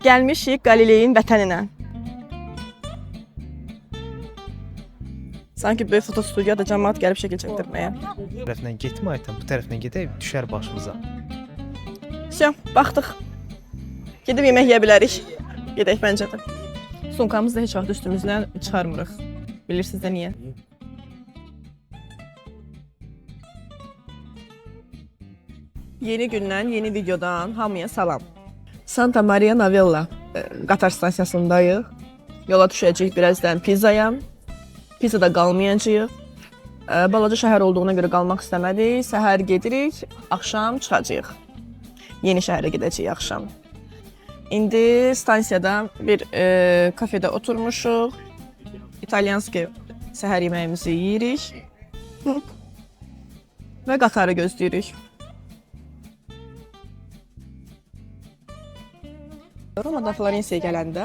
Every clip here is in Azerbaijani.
Gəlmişik Qalileyin vətəninə. Sanki böyük fotostudiyada cəmaət gəlib şəkil çəkdirməyə. Bu tərəfdən getmə aytan, bu tərəfdən gedək, düşər başımıza. Все, baxdıq. Gedib yemək yeyə bilərik. Gedək məncə də. Sumkamızı da heç vaxt üstümüzdən çıxarmırıq. Bilirsiniz də niyə? Yeni gündən, yeni videodan hamıya salam. Santa Maria Novella qatar stansiyasındayıq. Yola düşəcəyik birazdan Pizaya. Pizada qalmayacağıq. Balaca şəhər olduğuna görə qalmaq istəmədik. Səhər gedirik, axşam çıxacağıq. Yeni şəhərə gedəcəyik axşam. İndi stansiyada bir kafedə oturmuşuq. İtalyanski səhər yeməyimizi yeyirik. Və qatarı gözləyirik. Romadan Florensiyaya gələndə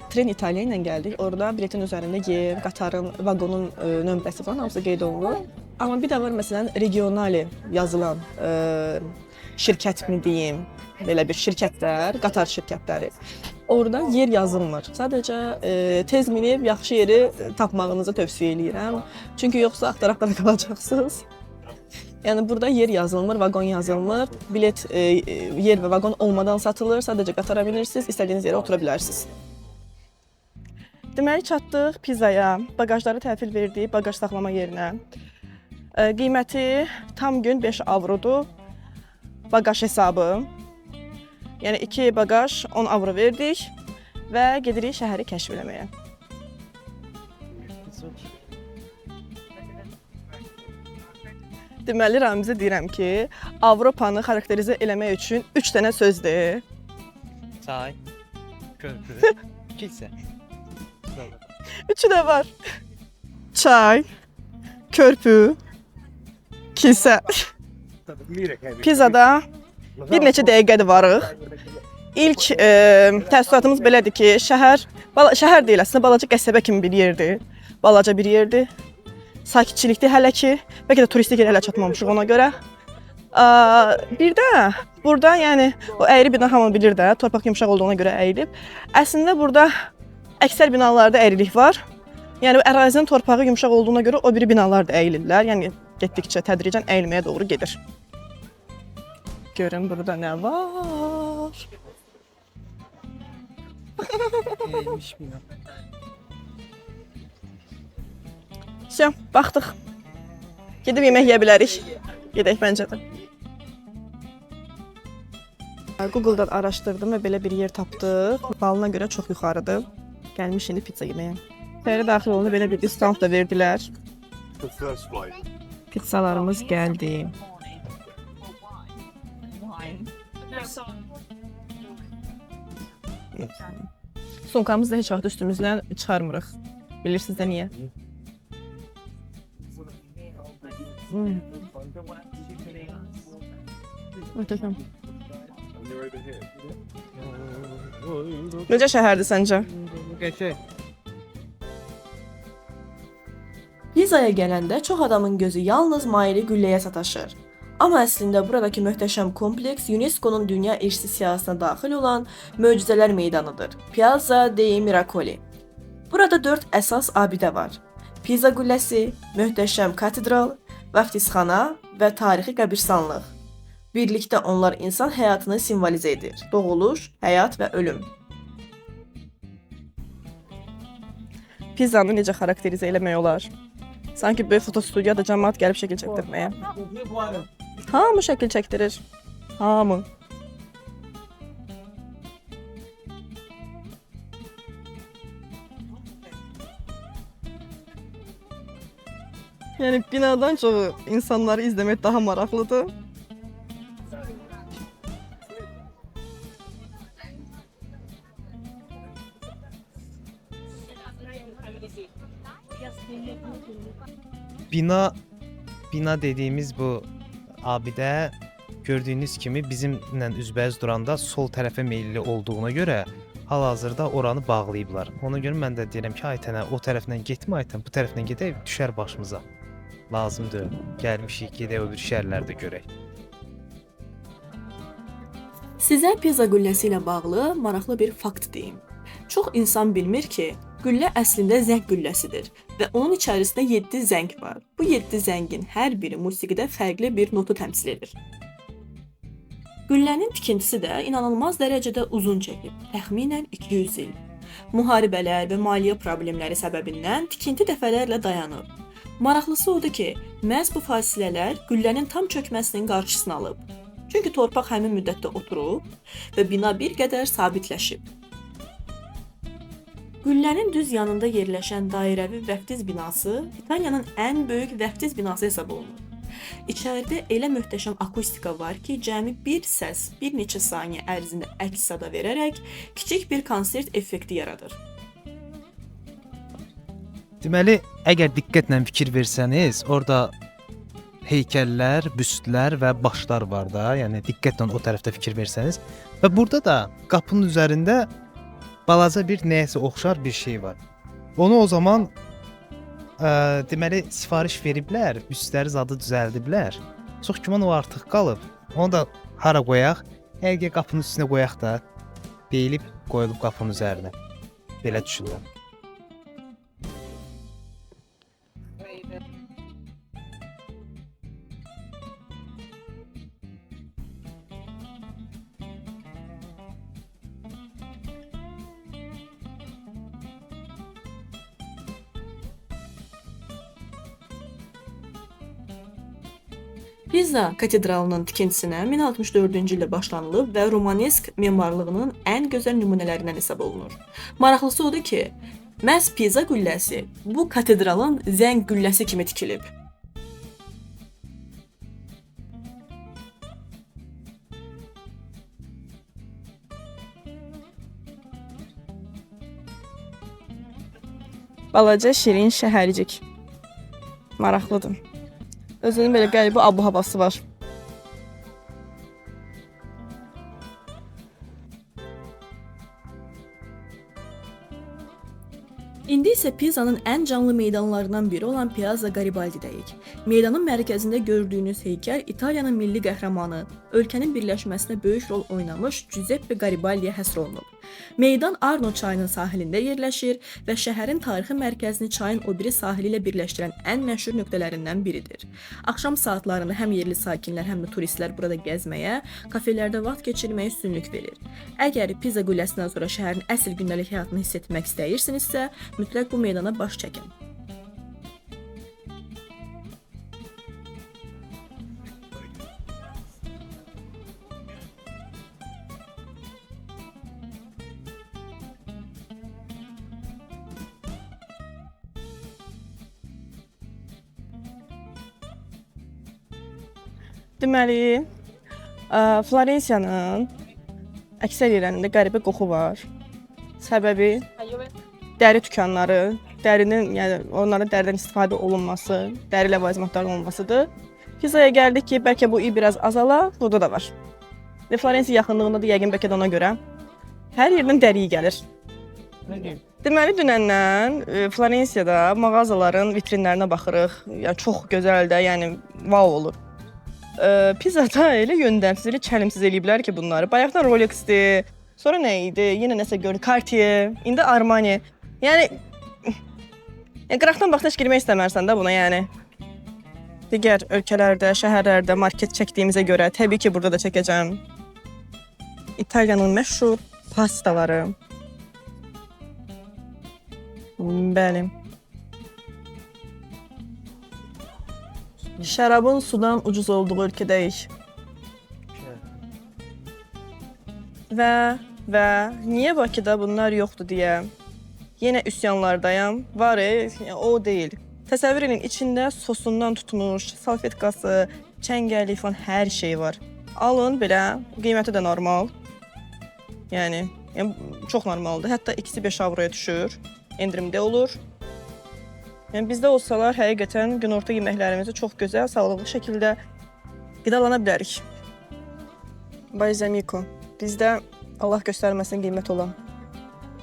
tren İtaliya ilə gəldik. Orada biletin üzərində yer, qatarın, vaqonun nömrəsi falan hamısı qeyd olunur. Amma bir də var məsələn regionali yazılan şirkət mi deyim, belə bir şirkətlər, qatar şirkətləri. Orada yer yazılmır. Sadəcə tez minib yaxşı yeri tapmağınızı tövsiyə edirəm. Çünki yoxsa axtara-axtara qalacaqsınız. Yəni burada yer yazılmır, vaqon yazılmır. Bilet yer və vaqon olmadan satılır. Sadəcə qatara binirsiniz, istədiyiniz yerə otura bilərsiniz. Deməli çatdıq Pizaya. Baqajları təhvil verdik baqaj saxlama yerinə. Qiyməti tam gün 5 avrodur. Baqaj hesabı. Yəni 2 baqaj 10 avro verdik və gedirik şəhəri kəşf eləməyə. Deməli Ramizə deyirəm ki, Avropanı xarakterizə eləmək üçün 3 dənə sözdür. Çay, körpü, kilsə. Üçü də var. Çay, körpü, kilsə. Pizada bir neçə dəqiqədir varıq. İlk təəssüratımız belədir ki, şəhər deyil əslində, balaca qəsəbə kimi bir yerdir. Balaca bir yerdir. Sakitçilikdir hələ ki. Bəlkə də turistik yerə hələ çatmamışıq ona görə. Bir də burada yəni o əyri bina hamı bilir də, torpaq yumşaq olduğuna görə əyilib. Əslində burada əksər binalarda əyrilik var. Yəni ərazinin torpağı yumşaq olduğuna görə o biri binalar da əyilirlər. Yəni getdikcə tədricən əyilməyə doğru gedir. Görün burada nə var? Əyilmiş bina. Все, baxdıq. Gedib yemək yeyə bilərik. Gedək məncə də. Google-dan araşdırdım və belə bir yer tapdıq. Balına görə çox yuxarıdır. Gəlmiş indi pizza yeməyə. Şəhərə daxil olunca belə bir diskont da verdilər. Pizzalarımız gəldi. Sumkamızı da heç vaxt üstümüzdən çıxarmırıq. Bilirsiniz də niyə? Ötəşəm. Necə şəhərdir səncə? Qəşəng. Pizaya gələndə çox adamın gözü yalnız maili gülləyə sataşır. Amma əslində buradakı möhtəşəm kompleks UNESCO-nun dünya irsi siyahısına daxil olan möcüzələr meydanıdır. Piazza dei Miracoli. Burada 4 əsas abidə var. Pizza qülləsi, möhtəşəm katedral, vaftizxana və tarixi qəbirstanlıq. Birlikdə onlar insan həyatını simvolizə edir. Doğuluş, həyat və ölüm. Pizzanı necə xarakterizə eləmək olar? Sanki böyük fotostudiyada cəmaət gəlib şəkil çəkdirməyə. Hamı şəkil çəkdirir. Hamı. Yəni binadan çoxu insanları izləmək daha maraqlıdır. Bina dediyimiz bu abidə gördüyünüz kimi bizimlə üzbəüz duranda sol tərəfə meyilli olduğuna görə hal-hazırda oranı bağlayıblar. Ona görə mən də deyirəm ki, Aytənə o tərəfdən getmə Aytən, bu tərəfdən gedək, düşər başımıza. Lazımdır. Gəlmişik, gedək o bir şəhərlərdə görək. Sizə pizza qülləsi ilə bağlı maraqlı bir fakt deyim. Çox insan bilmir ki, qüllə əslində zəng qülləsidir və onun içərisində 7 zəng var. Bu 7 zəngin hər biri musiqidə fərqli bir notu təmsil edir. Qüllənin tikintisi də inanılmaz dərəcədə uzun çəkib, təxminən 200 il. Müharibələr və maliyyə problemləri səbəbindən tikinti dəfələrlə dayanıb. Maraqlısı odur ki, məhz bu fasilələr qüllənin tam çökməsinin qarşısını alıb. Çünki torpaq həmin müddətdə oturub və bina bir qədər sabitləşib. Qüllənin düz yanında yerləşən dairəvi vəftiz binası İtaliyanın ən böyük vəftiz binası hesab olunur. İçəridə elə möhtəşəm akustika var ki, cəmi bir səs bir neçə saniyə ərzində əks-səda verərək kiçik bir konsert effekti yaradır. Deməli, əgər diqqətlə fikir versəniz, orada heykəllər, büstlər və başlar var da, yəni diqqətlə o tərəfdə fikir versəniz və burada da qapının üzərində balaca bir nəyəsə oxşar bir şey var. Onu o zaman deməli sifariş veriblər, büstləri zadı düzəldiblər. Çox güman o artıq qalıb. Onu da hara qoyaq? Həqiqi qapının üstünə qoyaq da deyilib qoyulub qapının üzərinə. Belə düşünürəm. Pisa katedralının tikintisinə 1064-cü ildə başlanılıb və romanesk memarlığının ən gözəl nümunələrindən hesab olunur. Maraqlısı odur ki, məhz Pisa qülləsi bu katedralın zəng qülləsi kimi tikilib. Balaca şirin şəhərcik. Maraqlıdır. Özünün belə qəribə abu-havası var. İndi isə Pisa'nın ən canlı meydanlarından biri olan Piazza Garibaldidəyik. Meydanın mərkəzində gördüyünüz heykəl İtaliyanın milli qəhrəmanı, ölkənin birləşməsinə böyük rol oynamış Giuseppe Garibaldiyə həsr olunub. Meydan Arno çayının sahilində yerləşir və şəhərin tarixi mərkəzini çayın o biri sahili ilə birləşdirən ən məşhur nöqtələrindən biridir. Axşam saatlarında həm yerli sakinlər, həm də turistlər burada gəzməyə, kafelərdə vaxt keçirməyə üstünlük verir. Əgər Pisa qülləsindən sonra şəhərin əsl gündəlik həyatını hiss etmək istəyirsinizsə, mütləq bu meydana baş çəkin. Deməli, Florensiyanın əksər yerlərində qəribə qoxu var. Səbəbi dəri dükanları, dərinin, yəni onların dəridən istifadə olunması, dəri ləvazimatların olmasıdır. Pisa'ya gəldik ki, bəlkə bu biraz azala, burada da var. Və Florensiya yaxınlığında da yəqin bəlkə də ona görə hər yerdən dəri gəlir. Deməli, dünəndən Florensiyada mağazaların vitrinlərinə baxırıq. Yəni çox gözəldir, yəni wow olur. Pisa'da elə yöndəmsiz, çəlimsiz eləyiblər ki bunları. Bayaqdan Rolex-dir, sonra nə idi? Yenə nəsə gördüm, Cartier, indi Armani. Yəni qıraqdan baxdaş girmək istəmərsən də buna, yəni. Digər ölkələrdə, şəhərlərdə market çəkdiyimizə görə təbii ki, burada da çəkəcəm. İtaliyanın məşhur pastaları. Bəli. Şərabın sudan ucuz olduğu ölkədəyik. Və niyə Bakıda bunlar yoxdur deyə yenə üsyanlardayam. Var, o deyil. Təsəvvür edin, içində sosundan tutmuş, salfetkası, çəngəli falan hər şey var. Alın belə, qiyməti də normal. Yəni çox normaldır. Hətta ikisi 5 avroya düşür, endirimdə olur. Yəni bizdə olsalar həqiqətən günorta yeməklərimizi çox gözəl, sağlıqlı şəkildə qidalana bilərik. Balzamiko. Bizdə Allah göstərməsin qiymət olan.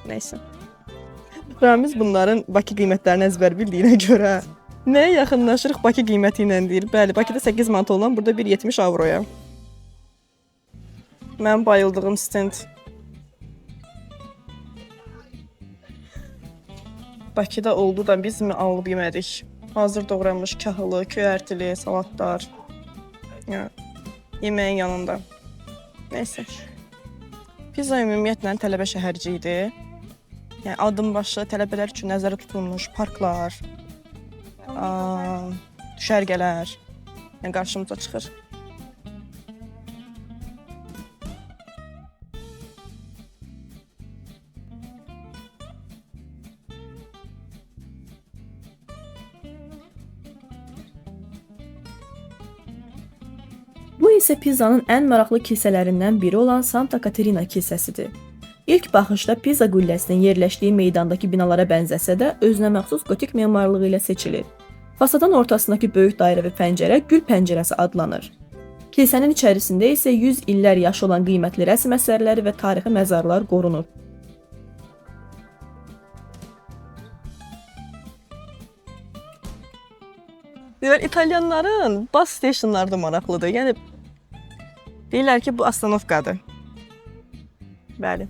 Nəysə. Ramiz bunların Bakı qiymətlərini əzbər bildiyinə görə nəyə yaxınlaşırıq Bakı qiyməti ilə deyil. Bəli, Bakıda 8 manat olan burada 1,70 avroya. Mənim bayıldığım stend. Bakıda oldu da biz mi alıb yemədik? Hazır doğranmış kahılı, köyərtili, salatlar. Ya, yeməyin yanında. Neyse. Pizza ümumiyyətlə tələbə şəhərci idi. Yəni adım başı tələbələr üçün nəzərdə tutulmuş parklar, düşərgələr yəni qarşımıza çıxır. Bu isə Pizanın ən maraqlı kilsələrindən biri olan Santa Caterina kilsəsidir. İlk baxışda Pizza qülləsinin yerləşdiyi meydandakı binalara bənzəsə də, özünə məxsus gotik memarlığı ilə seçilir. Fasadın ortasındakı böyük dairəvi pəncərə gül pəncərəsi adlanır. Kilsənin içərisində isə 100 illər yaşı olan qiymətli rəsm əsərləri və tarixi məzarlar qorunur. İtalyanların bus stationları da maraqlıdır. Yəni deyirlər ki, bu astanovkadır. Bəli.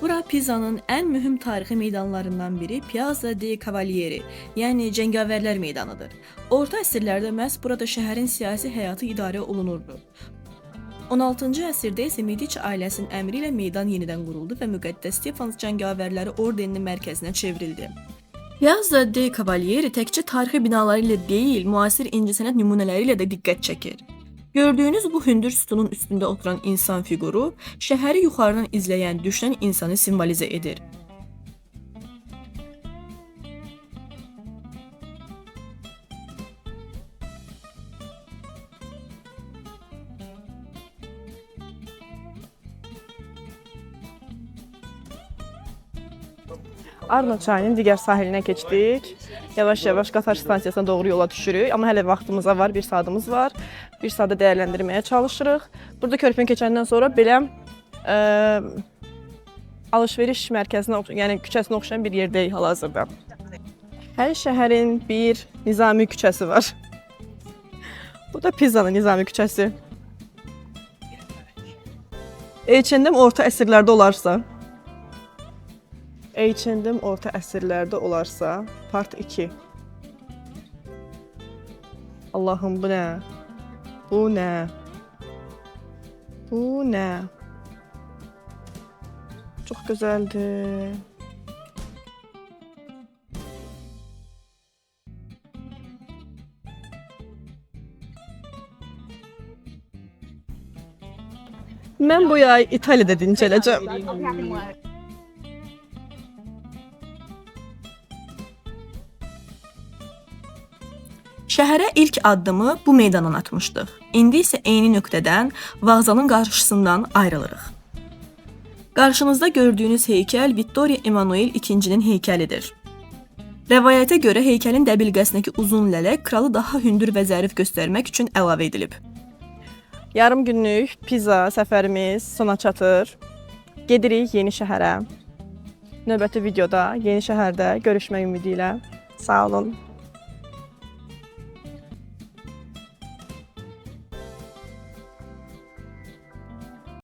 Bura Pizanın ən mühüm tarixi meydanlarından biri Piazza dei Cavalieri, yəni cəngavərlər meydanıdır. Orta əsrlərdə məhz burada şəhərin siyasi həyatı idarə olunurdu. 16-cı əsrdə isə Medici ailəsinin əmri ilə meydan yenidən quruldu və Müqəddəs Stefans cəngavərləri ordeninin mərkəzinə çevrildi. Piazza dei Cavalieri təkcə tarixi binaları ilə deyil, müasir incəsənət nümunələri ilə də diqqət çəkir. Gördüyünüz bu hündür sütunun üstündə oturan insan fiquru şəhəri yuxarıdan izləyən, düşünən insanı simvolizə edir. Arno çayının digər sahilinə keçdik. Yavaş-yavaş qatar stansiyasına doğru yola düşürük. Amma hələ vaxtımız var, 1 saatımız var. 1 saatı dəyərləndirməyə çalışırıq. Burada körpünü keçəndən sonra belə alış-veriş mərkəzinə, yəni küçəsinə oxşayan bir yerdəyik hal-hazırda. Hər şəhərin bir nizami küçəsi var. Bu da Pizzanın nizami küçəsi. H&M orta əsrlərdə olarsa, H&M orta əsrlərdə olarsa, part 2. Allahım, bu nə? Bu nə? Bu nə? Çox gözəldir. Mən bu yay İtaliyada dincələcəm. Şəhərə ilk addımı bu meydandan atmışdıq. İndi isə eyni nöqtədən vağzalın qarşısından ayrılırıq. Qarşınızda gördüyünüz heykəl Vittorio Emanuel II-nin heykəlidir. Rəvayətə görə heykəlin dəbilqəsindəki uzun lələk kralı daha hündür və zərif göstərmək üçün əlavə edilib. Yarım günlük Pizza səfərimiz sona çatır. Gedirik yeni şəhərə. Növbəti videoda yeni şəhərdə görüşmək ümidi ilə. Sağ olun.